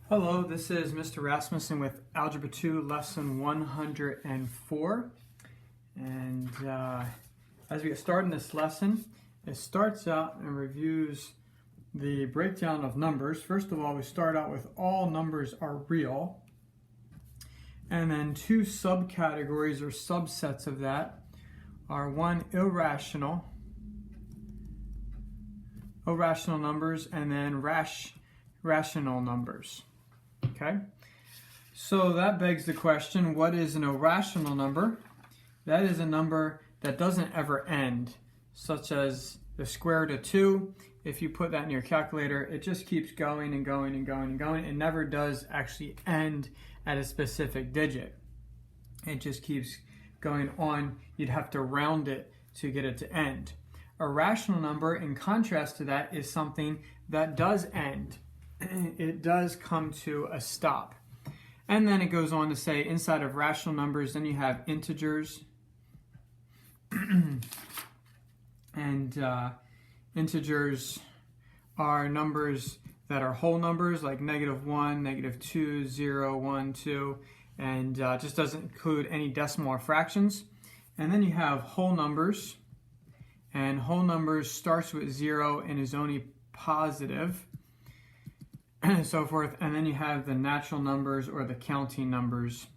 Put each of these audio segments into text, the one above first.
Hello, this is Mr. Rasmussen with Algebra 2, Lesson 104. And as we get started in this lesson, it starts out and reviews the breakdown of numbers. First of all, we start out with all numbers are real. And then two subcategories or subsets of that are one, irrational numbers, and then rational numbers. Okay, so that begs the question, what is an irrational number? That is a number that doesn't ever end, such as the square root of 2. If you put that in your calculator, it just keeps going and going and going and going. It never does actually end at a specific digit. It just keeps going on. You'd have to round it to get it to end. A rational number, in contrast to that, is something that does end. It does come to a stop. And then it goes on to say inside of rational numbers, then you have integers. And integers are numbers that are whole numbers, like -1, -2, 0, 1, 2, and just doesn't include any decimal or fractions. And then you have whole numbers, and whole numbers starts with 0 and is only positive, and so forth. And then you have the natural numbers or the counting numbers.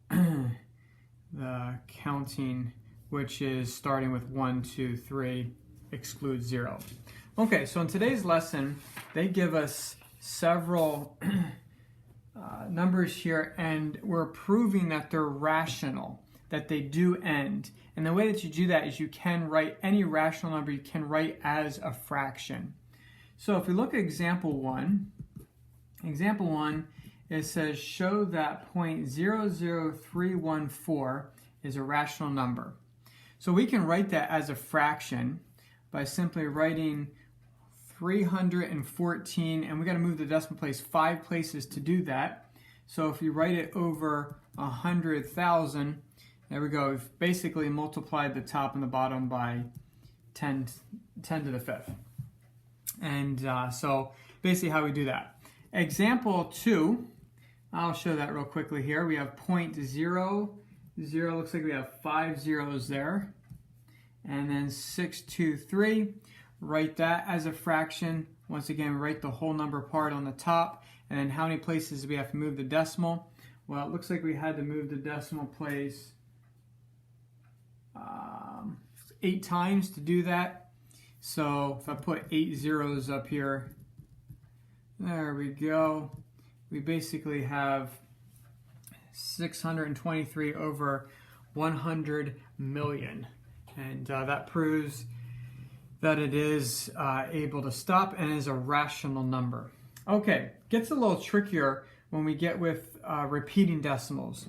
The counting, which is starting with 1, 2, 3, excludes 0. Okay, so in today's lesson, they give us several numbers here, and we're proving that they're rational, that they do end. And the way that you do that is you can write any rational number, you can write as a fraction. So if we look at example 1, it says show that 0.00314 is a rational number. So we can write that as a fraction by simply writing 314, and we got to move the decimal place 5 places to do that. So if you write it over 100,000, there we go. We've basically multiplied the top and the bottom by 10 to the 5th. And so basically how we do that. Example 2, I'll show that real quickly here. We have 0.00, looks like we have 5 zeros there. And then 623, write that as a fraction. Once again, write the whole number part on the top. And then how many places do we have to move the decimal? Well, it looks like we had to move the decimal place 8 times to do that. So if I put 8 zeros up here, there we go. We basically have 623 over 100 million. And that proves that it is able to stop and is a rational number. Okay, gets a little trickier when we get with repeating decimals.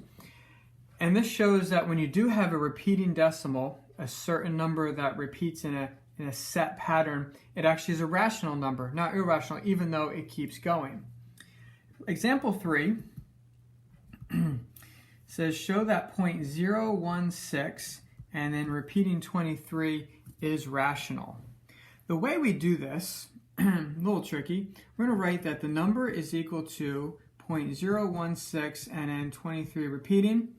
And this shows that when you do have a repeating decimal, a certain number that repeats in a set pattern, it actually is a rational number, not irrational, even though it keeps going. Example 3 says show that 0.016 and then repeating 23 is rational. The way we do this, a little tricky, we're going to write that the number is equal to 0.016 and then 23 repeating.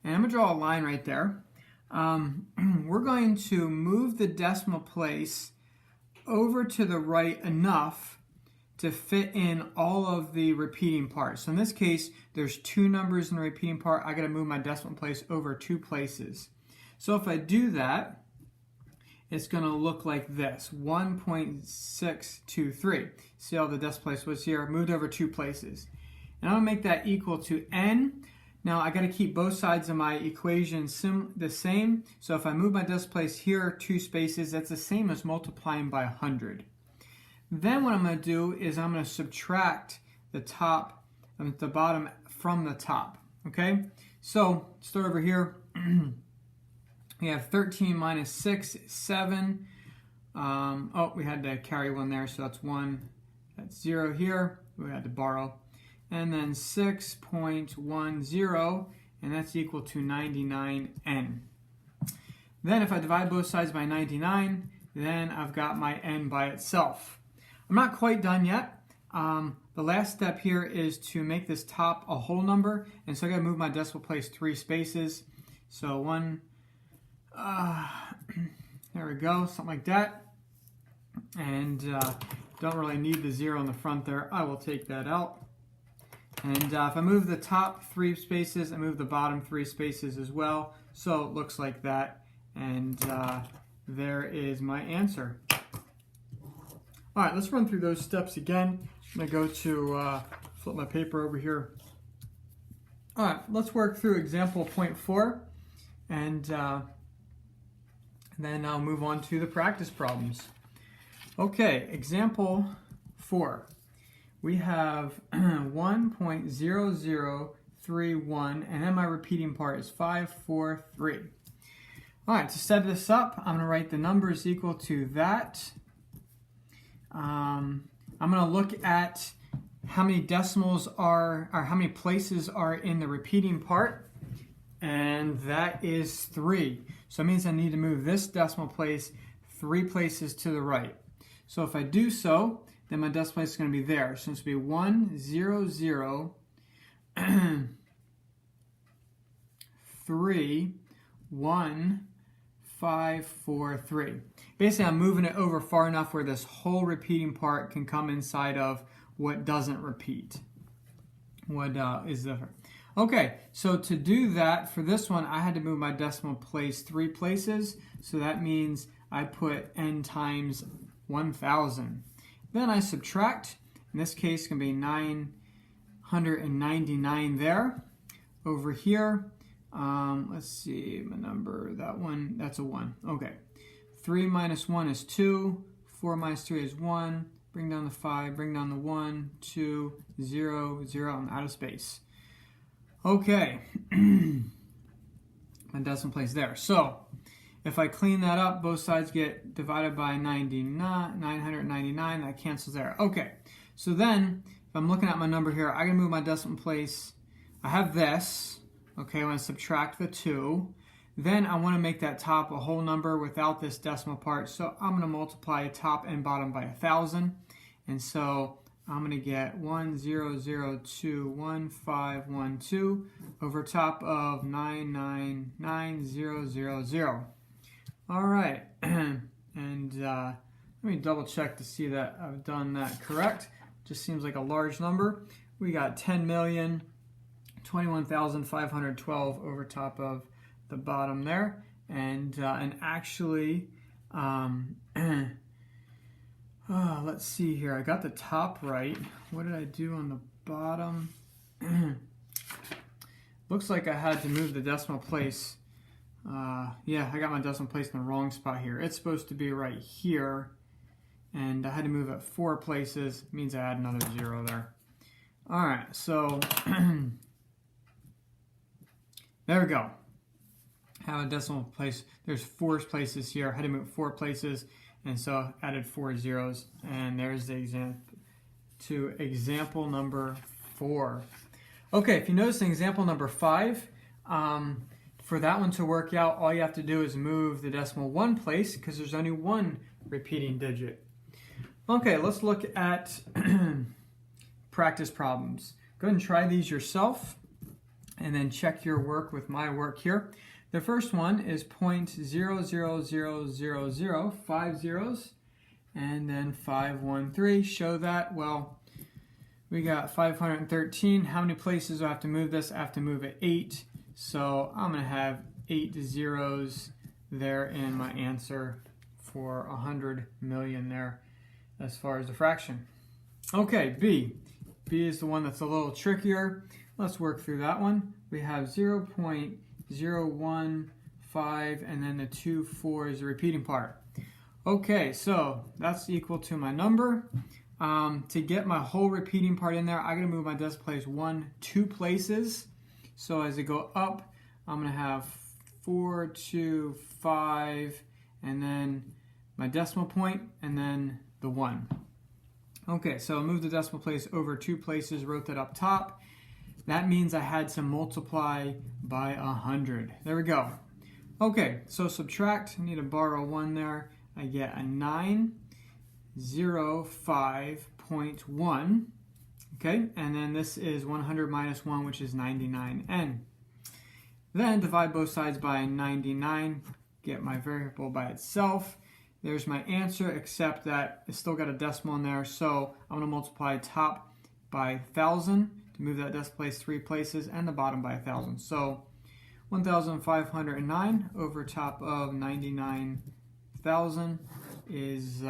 And I'm going to draw a line right there. We're going to move the decimal place over to the right enough to fit in all of the repeating parts. So in this case, there's 2 numbers in the repeating part. I got to move my decimal place over 2 places. So if I do that, it's going to look like this, 1.623. See how the decimal place was here? Moved over 2 places. And I'm going to make that equal to n. Now I got to keep both sides of my equation the same. So if I move my decimal place here 2 spaces, that's the same as multiplying by 100. Then what I'm going to do is I'm going to subtract the top and the bottom from the top. Okay? So start over here. We have 13 minus 6 is 7. Oh, we had to carry 1 there, so that's 1. That's 0 here. We had to borrow. And then 6.10, and that's equal to 99n. Then if I divide both sides by 99, then I've got my n by itself. I'm not quite done yet. the last step here is to make this top a whole number, and so I gotta move my decimal place 3 spaces. So there we go, something like that. And don't really need the 0 in the front there. I will take that out. And if I move the top 3 spaces, I move the bottom 3 spaces as well. So it looks like that. And there is my answer. All right, let's run through those steps again. I'm going to go to flip my paper over here. All right, let's work through example point 4. And then I'll move on to the practice problems. Okay, example 4. We have 1.0031, and then my repeating part is 543. All right, to set this up, I'm going to write the numbers equal to that. I'm going to look at how many decimals are, or how many places are in the repeating part, and that is 3. So it means I need to move this decimal place 3 places to the right. So if I do so, then my decimal place is going to be there. So it's going to be 1,0,0,3,1,5,4,3. Basically, I'm moving it over far enough where this whole repeating part can come inside of what doesn't repeat. What is different. Okay, so to do that, for this one, I had to move my decimal place 3 places. So that means I put n times 1,000. Then I subtract. In this case, it's going to be 999 there. Over here, let's see, my number, that one, that's a 1. Okay. 3 minus 1 is 2. 4 minus 3 is 1. Bring down the 5, bring down the 1, 2, 0, 0. I'm out of space. Okay. My decimal place there. So, if I clean that up, both sides get divided by 999. That cancels there. Okay. So then, if I'm looking at my number here, I can move my decimal place. I have this. Okay, I want to subtract the 2. Then I want to make that top a whole number without this decimal part. So I'm going to multiply top and bottom by 1,000. And so I'm going to get 1,002,1512 over top of 999,000. All right. And let me double check to see that I've done that correct. Just seems like a large number. We got 10,021,512 over top of the bottom there, and actually, let's see here. I got the top right. What did I do on the bottom? Looks like I had to move the decimal place. Yeah, I got my decimal place in the wrong spot here. It's supposed to be right here, and I had to move it 4 places. It means I add another 0 there. All right, so there we go. Have a decimal place. There's 4 places here. I had to move 4 places, and so added 4 zeros. And there's the example number 4. Okay, if you notice in example number 5, for that one to work out, all you have to do is move the decimal 1 place because there's only 1 repeating digit. Okay, let's look at practice problems. Go ahead and try these yourself, and then check your work with my work here. The first one is 0.00000, 5 zeros, and then 513. Show that. Well, we got 513. How many places do I have to move this? I have to move it 8. So I'm going to have 8 zeros there in my answer for 100 million there as far as the fraction. Okay, B. B is the one that's a little trickier. Let's work through that one. We have 0.015, and then the 24 is the repeating part. Okay, so that's equal to my number. To get my whole repeating part in there, I'm going to move my decimal place 2 places. So as I go up, I'm going to have 4, 2, 5, and then my decimal point, and then the 1. Okay, so I moved the decimal place over 2 places, wrote that up top. That means I had to multiply by 100. There we go. Okay, so subtract. I need to borrow 1 there. I get a 905.1. Okay, and then this is 100 minus 1, which is 99n. Then divide both sides by 99, get my variable by itself. There's my answer, except that it's still got a decimal in there, so I'm going to multiply top by 1,000 to move that decimal place 3 places, and the bottom by 1,000. So 1,509 over top of 99,000 is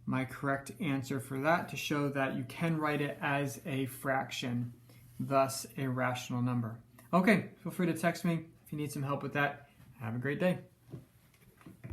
my correct answer for that, to show that you can write it as a fraction, thus a rational number. Okay, feel free to text me if you need some help with that. Have a great day.